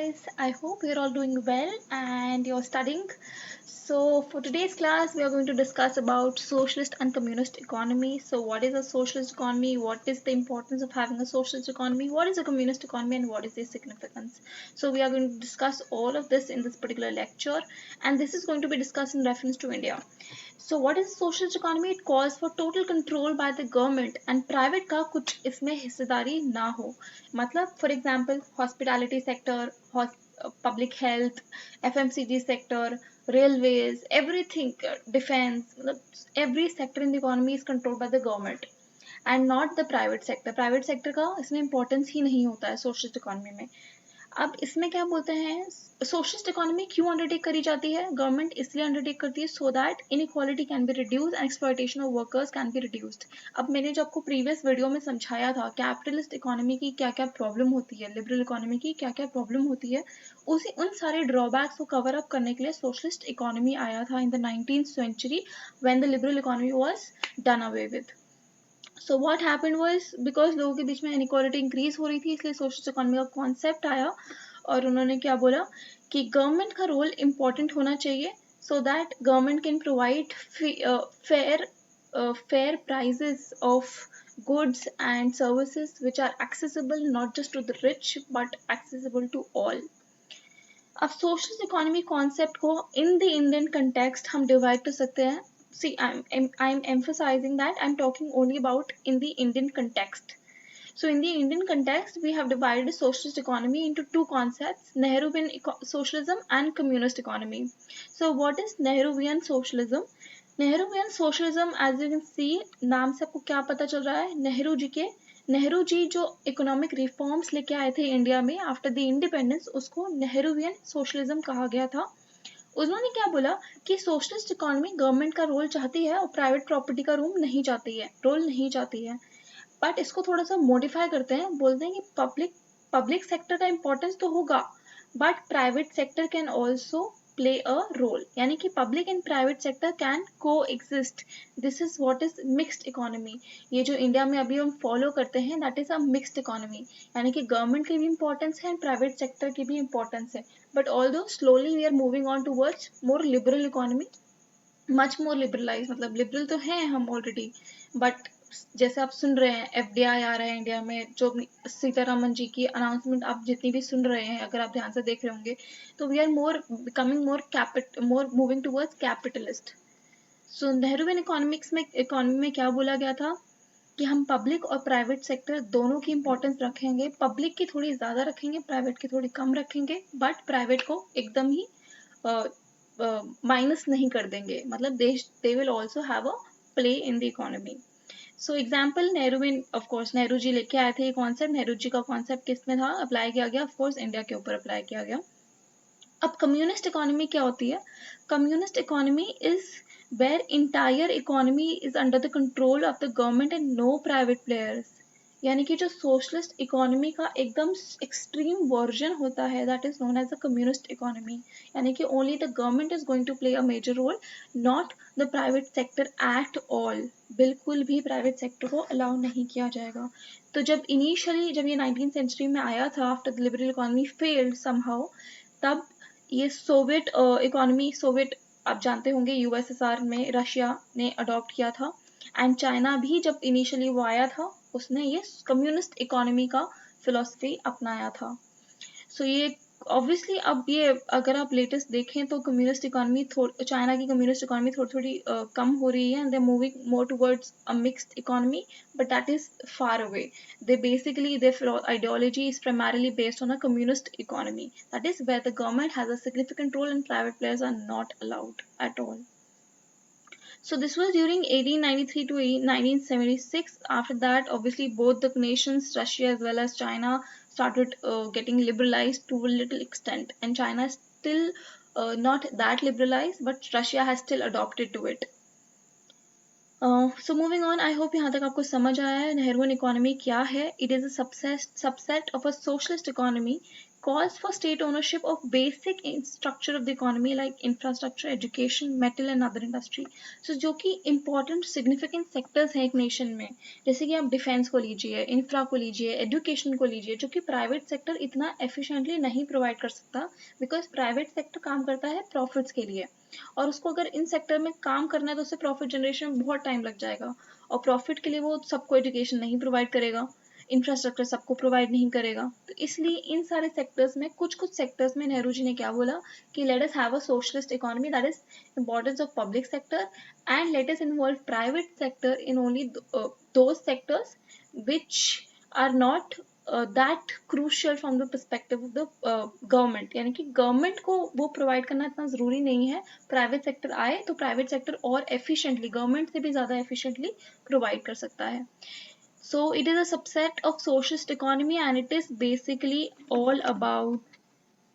guys, I hope you're all doing well and you're studying. So for today's class we are going to discuss about socialist and communist economy. So what is a socialist economy? What is the importance of having a socialist economy? What is a communist economy and what is their significance? So we are going to discuss all of this in this particular lecture, and this is going to be discussed in reference to India. So what is socialist economy? It calls for total control by the government and private का कुछ इसमें हिस्सेदारी ना हो. मतलब for example hospitality sector, public health, FMCG sector, railways, everything, defense, every sector in the economy is controlled by the government and not the private sector. Private sector का इसमें importance ही नहीं होता है socialist economy में. अब इसमें क्या बोलते हैं, सोशलिस्ट इकोनॉमी क्यों अंडरटेक करी जाती है? गवर्नमेंट इसलिए अंडरटेक करती है so that inequality can be reduce and exploitation of workers can be reduced. अब मैंने जो आपको प्रीवियस वीडियो में समझाया था कैपिटलिस्ट इकोनॉमी की क्या क्या प्रॉब्लम होती है, लिबरल इकोनॉमी की क्या क्या प्रॉब्लम होती है, उसी उन सारे ड्रॉबैक्स को कवर अप करने के लिए सोशलिस्ट इकोनॉमी आया था in the 19th century when the liberal economy was done away with. So what happened was, because लोगों के बीच में इनइक्वालिटी इंक्रीज हो रही थी, इसलिए सोशलिस्ट इकोनॉमी का कॉन्सेप्ट आया और उन्होंने क्या बोला कि गवर्नमेंट का रोल इम्पोर्टेंट होना चाहिए so that government can provide fair prices of goods and services which are accessible not just to the rich but accessible to all. अब सोशलिस्ट इकोनॉमी कॉन्सेप्ट को इन द इंडियन कंटेक्स्ट हम divide कर सकते हैं. See, I'm emphasizing that I'm talking only about in the Indian context. So in the Indian context, we have divided socialist economy into two concepts, Nehruvian socialism and communist economy. So what is Nehruvian socialism? Nehruvian socialism, as you can see, नाम से आपको क्या पता चल रहा है, नेहरू जी जो economic reforms लेके आए थे इंडिया में आफ्टर द इंडिपेंडेंस, उसको नेहरूवियन सोशलिज्म कहा गया था. उन्होंने क्या बोला कि सोशलिस्ट इकोनॉमी गवर्नमेंट का रोल चाहती है और प्राइवेट प्रॉपर्टी का रोल नहीं चाहती है. बट इसको थोड़ा सा मॉडिफाई करते हैं, बोलते हैं कि पब्लिक सेक्टर का इंपॉर्टेंस तो होगा but private sector can also play a role, यानी कि public and private sector can coexist. This is what is mixed economy. ये जो इंडिया में अभी हम फॉलो करते हैं that is a mixed economy, यानी कि गवर्नमेंट की भी इंपॉर्टेंस है एंड प्राइवेट सेक्टर की भी इंपॉर्टेंस है. But although slowly we are moving on towards more liberal economy, much more liberalize. मतलब लिबरल तो हैं हम ऑलरेडी, बट जैसे आप सुन रहे हैं FDI आ रहा है इंडिया में, जो सीतारामन जी की अनाउंसमेंट आप जितनी भी सुन रहे हैं, अगर आप ध्यान से देख रहे होंगे, तो we are more becoming more moving towards capitalist. So Nehruvian economy में क्या बोला गया था कि हम पब्लिक और प्राइवेट सेक्टर दोनों की इंपॉर्टेंस रखेंगे. पब्लिक की थोड़ी ज़्यादा रखेंगे, प्राइवेट की थोड़ी कम रखेंगे, बट प्राइवेट को एकदम ही माइनस नहीं कर देंगे. मतलब they will also have a play in the economy. So example Nehruvian, of course Nehru ji लेके आए थे ये कॉन्सेप्ट. नेहरू जी का कॉन्सेप्ट किस में था अप्लाई किया गया? ऑफकोर्स इंडिया के ऊपर अप्लाई किया गया. अब कम्युनिस्ट इकोनॉमी क्या होती है? Communist economy is where entire economy is under the control of the government and no private players. यानी कि जो सोशलिस्ट इकोनॉमी का एकदम एक्सट्रीम वर्जन होता है that is known as a communist economy, यानी कि only the government is going to play a major role, not the private sector at all. बिल्कुल भी प्राइवेट सेक्टर को अलाउ नहीं किया जाएगा. तो जब ये 19th century में आया था after the liberal economy failed somehow, तब ये सोवियत इकोनॉमी, सोवियत आप जानते होंगे USSR में रशिया ने अडॉप्ट किया था, एंड चाइना भी जब इनिशियली वो आया था उसने ये कम्युनिस्ट इकोनॉमी का फिलॉसफी अपनाया था. सो ये ऑब्वियसली अब ये अगर आप लेटेस्ट देखें तो कम्युनिस्ट इकोनॉमी, चाइना की कम्युनिस्ट इकोनॉमी थोड़ी थोड़ी कम हो रही है and they moving more towards a mixed economy, but that is far away. They basically, their ideology is primarily based on a communist economy. That is where the government has a significant role and private players are not allowed at all. So this was during 1893 to 1976. After that, obviously, both the nations, Russia as well as China, started getting liberalized to a little extent. And China is still not that liberalized, but Russia has still adopted to it. So moving on, I hope यहाँ तक आपको समझ आया है Nehruvian economy क्या है. It is a subset of a socialist economy calls for state ownership of basic structure of the economy like infrastructure, education, metal and other industry. So जो कि important significant sectors हैं एक nation में, जैसे कि आप defense को लीजिए, infra को लीजिए, education को लीजिए, जो कि private sector इतना efficiently नहीं provide कर सकता, because private sector काम करता है profits के लिए, और उसको अगर इन सेक्टर में काम करना है तो उसे प्रॉफिट जनरेशन में बहुत टाइम लग जाएगा, और प्रॉफिट के लिए वो सबको एजुकेशन नहीं प्रोवाइड करेगा, इंफ्रास्ट्रक्चर सबको प्रोवाइड नहीं करेगा। तो इसलिए इन सारे सेक्टर्स में कुछ सेक्टर्स में नेहरू जी ने क्या बोला कि let us have a socialist economy, that is importance of public sector, and let us involve private sector in only those sectors which are not that crucial from the perspective of the government, यानी कि government को वो provide करना इतना ज़रूरी नहीं है, private sector आए तो प्राइवेट सेक्टर और एफिशिएंटली, गवर्नमेंट से भी ज़्यादा एफिशिएंटली प्रोवाइड कर सकता है। So it is a subset of socialist economy and it is basically all about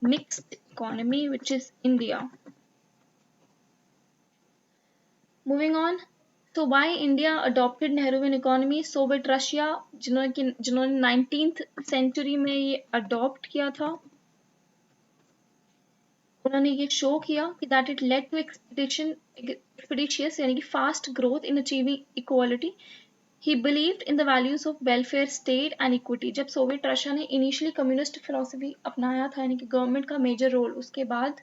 mixed economy, which is India. Moving on, so why India adopted Nehruvian economy? Soviet Russia जिन्होंने 19th century में ये adopt किया था, उन्होंने ये show किया कि that it led to expeditious यानी कि fast growth in achieving equality. He believed in the values of welfare state and equity. जब सोवियत रशिया ने इनिशियली कम्युनिस्ट फिलोसफी अपनाया था, यानी कि गवर्नमेंट का मेजर रोल, उसके बाद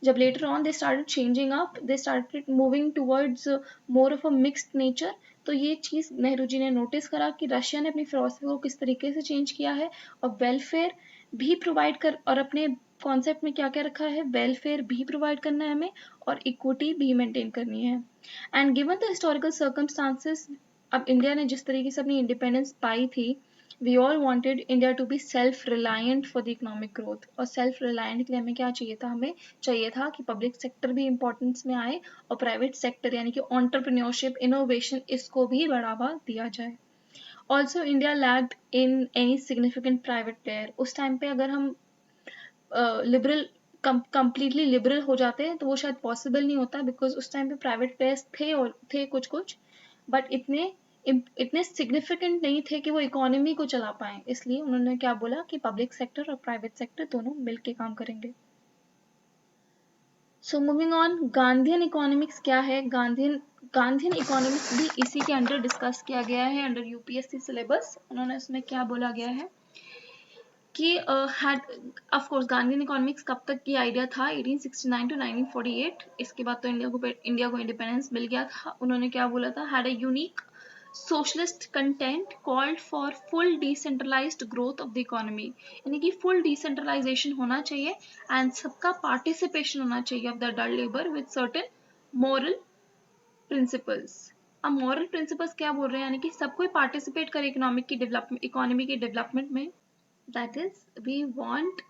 जब later on they started changing up, they started moving towards more of a mixed nature, तो ये चीज़ नेहरू जी ने नोटिस करा कि रशिया ने अपनी फिलोसफी को किस तरीके से चेंज किया है, और वेलफेयर भी प्रोवाइड कर, और अपने कॉन्सेप्ट में क्या क्या रखा है, वेलफेयर भी प्रोवाइड करना है हमें और इक्विटी भी मेंटेन करनी है। And given the historical circumstances, अब इंडिया ने जिस तरीके से अपनी इंडिपेंडेंस पाई थी, we all wanted India to be self reliant for the economic growth, और सेल्फ रिलायंट के लिए हमें क्या चाहिए था, हमें चाहिए था कि पब्लिक सेक्टर भी इंपॉर्टेंस में आए और प्राइवेट सेक्टर यानी कि एंटरप्रेन्योरशिप, इनोवेशन, इसको भी बढ़ावा दिया जाए। Also India lagged in any significant private player. उस टाइम पे अगर हम लिबरल कंप्लीटली लिबरल हो जाते हैं तो वो शायद पॉसिबल नहीं होता, बिकॉज उस टाइम पे प्राइवेट प्लेयर्स थे और थे कुछ कुछ, बट इतने सिग्निफिकेंट नहीं थे कि वो इकोनॉमी को चला पाए। इसलिए उन्होंने क्या बोला कि पब्लिक सेक्टर और प्राइवेट सेक्टर दोनों मिलके काम करेंगे। So moving on, Gandhian economics क्या है? गांधीयन इकोनॉमिक्स भी इसी के अंडर डिस्कस किया गया है, अंडर यूपीएससी सिलेबस। उन्होंने उसमें क्या बोला गया है कि ऑफ कोर्स गांधीयन इकोनॉमिक्स कब तक की आइडिया था, 1869 टू 1948। इसके बाद तो इंडिया को इंडिपेंडेंस मिल गया था। उन्होंने क्या बोला था, had a unique socialist content called for full decentralised growth of the economy, यानी कि फुल डिसेंट्रलाइजेशन होना चाहिए एंड सबका पार्टिसिपेशन होना चाहिए of the adult labour with certain moral principles. अब मॉरल प्रिंसिपल्स क्या बोल रहे हैं, यानी कि सबको पार्टिसिपेट करे इकोनॉमी के डेवलपमेंट में। That is, we want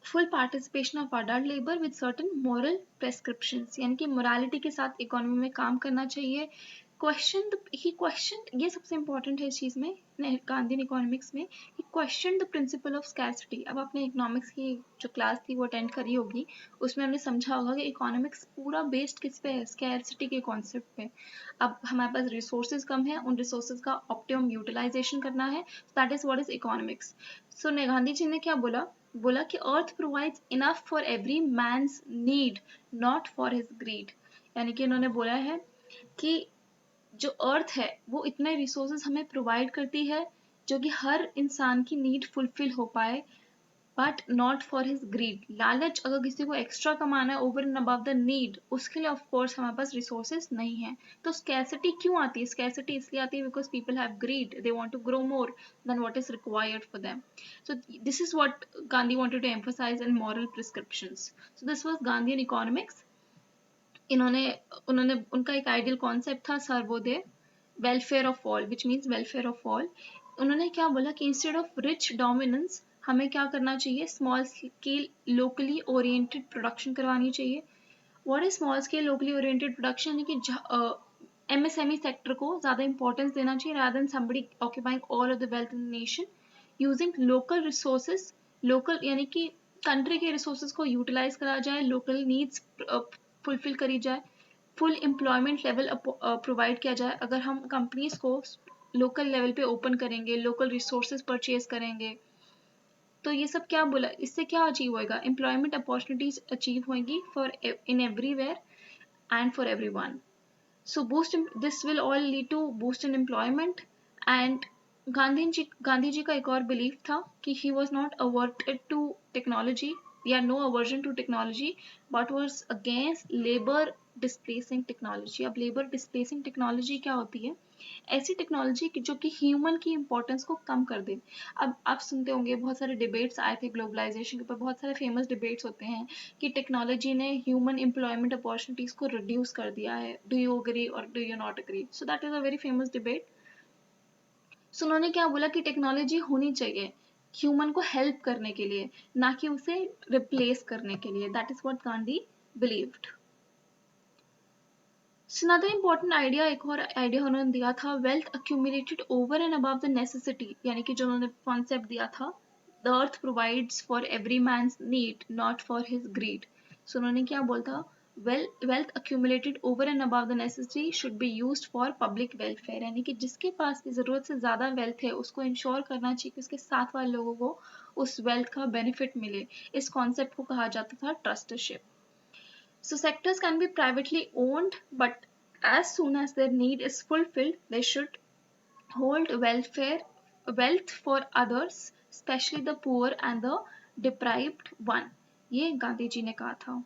full participation of adult labor with certain moral prescriptions, यानी कि morality के साथ इकोनॉमी में काम करना चाहिए। ये सबसे इम्पोर्टेंट है इस चीज़ में, गांधीयन इकोनॉमिक्स में, he question the principle of scarcity. अब आपने इकोनॉमिक्स की जो क्लास थी वो अटेंड करी होगी, उसमें हमने समझा होगा कि इकोनॉमिक्स पूरा बेस्ड किस पे है, स्कैर्सिटी के कॉन्सेप्ट पे। अब हमारे पास रिसोर्सेज कम है, उन रिसोर्सेज का ऑप्टिमम यूटिलाइजेशन करना है, that is what is economics. So Gandhi ji ने क्या बोला कि earth provides enough for every man's need, not for his greed, यानी कि उन्होंने बोला है कि जो अर्थ है वो इतने रिसोर्सेज हमें प्रोवाइड करती है जो कि हर इंसान की नीड फुलफिल हो पाए, but not for his greed. लालच, अगर किसी को एक्स्ट्रा कमाना है over and above the need, उसके लिए ऑफ कोर्स हमारे पास रिसोर्सेज नहीं है। तो स्कैर्सिटी क्यों आती है? स्कैर्सिटी इसलिए आती है because people have greed, they want to grow more than what is required for them. So this is what Gandhi wanted to emphasise in moral prescriptions. So this was Gandhian economics. उन्होंने उनका एक ideal concept था Sarvodaya, welfare of all, which means welfare of all. उन्होंने क्या बोला कि instead of rich dominance हमें क्या करना चाहिए, small scale locally oriented production करवानी चाहिए। What is small scale locally oriented production, यानी कि एमएसएमई सेक्टर को ज़्यादा इंपॉर्टेंस देना चाहिए rather than somebody occupying all of the wealth in the nation, using local resources. Local यानी कि कंट्री के रिसोर्सेज को यूटिलाइज करा जाए, लोकल नीड्स फुलफिल करी जाए, फुल एम्प्लॉयमेंट लेवल प्रोवाइड किया जाए। अगर हम कंपनीज को लोकल लेवल पे ओपन करेंगे, लोकल रिसोर्सेज परचेज करेंगे, तो ये सब क्या बोला, इससे क्या अचीव होएगा, एम्प्लॉयमेंट अपॉर्चुनिटीज अचीव होंगी for in everywhere and for everyone. So this will all lead to boost in employment. And Gandhi ji का एक और बिलीफ था कि he was not averted to technology, या no aversion to technology, but was against labor displacing technology. अब labor displacing technology क्या होती है, ऐसी टेक्नोलॉजी जो कि ह्यूमन की इंपॉर्टेंस को कम कर दे। अब आप सुनते होंगे बहुत सारे डिबेट्स आए थे ग्लोबलाइजेशन के ऊपर, बहुत सारे फेमस डिबेट्स होते हैं कि टेक्नोलॉजी ने ह्यूमन एम्प्लॉयमेंट अपॉर्चुनिटीज को रिड्यूस कर दिया है, do you agree or do you not agree? So that is a very famous debate. So उन्होंने क्या बोला कि टेक्नोलॉजी होनी चाहिए ह्यूमन को हेल्प करने के लिए, ना कि उसे रिप्लेस करने के लिए। That is what Gandhi believed. So another important idea, एक और आइडिया उन्होंने दिया था, wealth accumulated over and above the necessity, यानी कि जो उन्होंने कॉन्सेप्ट दिया था, the earth provides for every man's need, not for his greed. So उन्होंने क्या बोला था, wealth accumulated over and above the necessity should be used for public welfare, यानी कि जिसके पास की जरूरत से ज्यादा वेल्थ है उसको इंश्योर करना चाहिए कि उसके साथ वाले लोगों को उस वेल्थ का बेनिफिट मिले। इस कॉन्सेप्ट को कहा जाता था ट्रस्टशिप। So sectors can be privately owned, but as soon as their need is fulfilled, they should hold wealth for others, especially the poor and the deprived one. ये गांधी जी ने कहा था।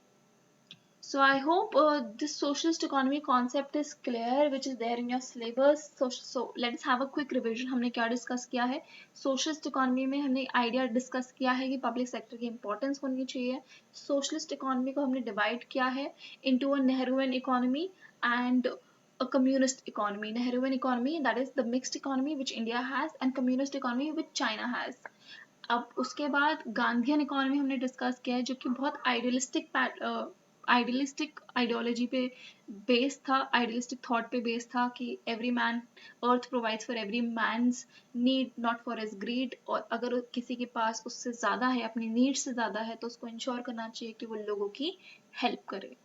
So I hope this socialist economy concept is clear, which is there in your syllabus. So let's have a quick revision. हमने क्या discuss किया है? Socialist economy में हमने आइडिया डिस्कस किया है कि पब्लिक सेक्टर की इंपॉर्टेंस होनी चाहिए। Socialist economy को हमने डिवाइड किया है into a Nehruvian economy and a communist economy. Nehruvian economy, that is the mixed economy which India has, and communist economy which China has. अब उसके बाद गांधीयन इकोनॉमी हमने डिस्कस किया है जो कि बहुत आइडियलिस्टिक आइडियोलॉजी पे बेस्ड था, आइडियलिस्टिक थॉट पे बेस्ड था कि every man, earth provides for every man's need not for his greed, और अगर किसी के पास उससे ज़्यादा है, अपनी नीड से ज़्यादा है, तो उसको इंश्योर करना चाहिए कि वो लोगों की हेल्प करे।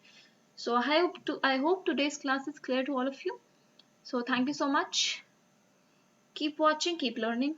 So I hope today's class is clear to all of you. So thank you so much. Keep watching, keep learning.